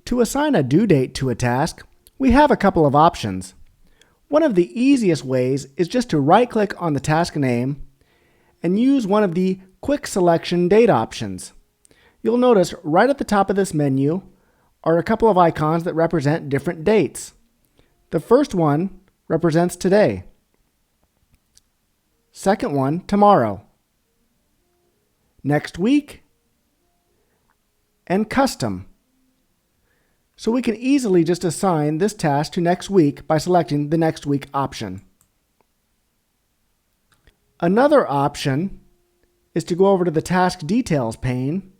To assign a due date to a task, we have a couple of options. One of the easiest ways is just to right-click on the task name and use one of the Quick Selection Date options. You'll notice right at the top of this menu are a couple of icons that represent different dates. The first one represents today. Second one, tomorrow. Next week, and custom. So we can easily just assign this task to next week by selecting the next week option. Another option is to go over to the task details pane,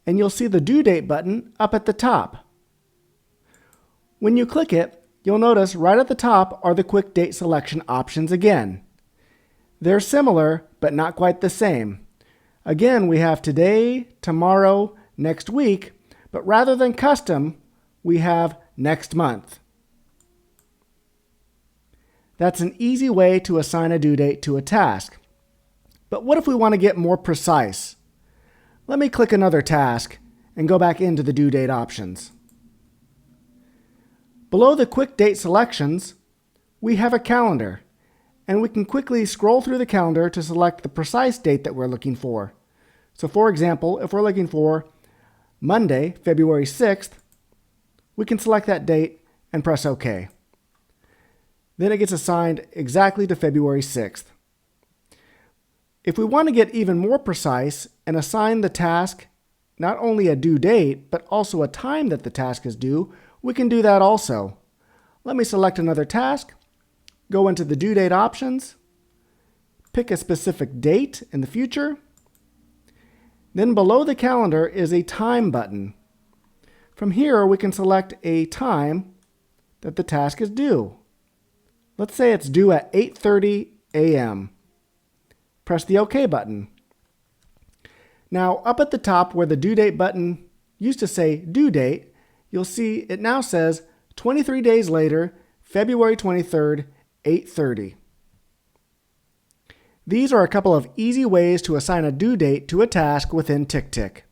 and you'll see the due date button up at the top. When you click it, you'll notice right at the top are the quick date selection options again. They're similar, but not quite the same. Again, we have today, tomorrow, next week, but rather than custom, we have next month. That's an easy way to assign a due date to a task. But what if we want to get more precise? Let me click another task and go back into the due date options. Below the quick date selections, we have a calendar, and we can quickly scroll through the calendar to select the precise date that we're looking for. So for example, if we're looking for Monday, February 6th, we can select that date and press OK. Then it gets assigned exactly to February 6th. If we want to get even more precise and assign the task not only a due date, but also a time that the task is due, we can do that also. Let me select another task, go into the due date options, pick a specific date in the future. Then below the calendar is a time button. From here, we can select a time that the task is due. Let's say it's due at 8:30 a.m. Press the OK button. Now, up at the top where the due date button used to say due date, you'll see it now says 23 days later, February 23rd, 8:30. These are a couple of easy ways to assign a due date to a task within TickTick.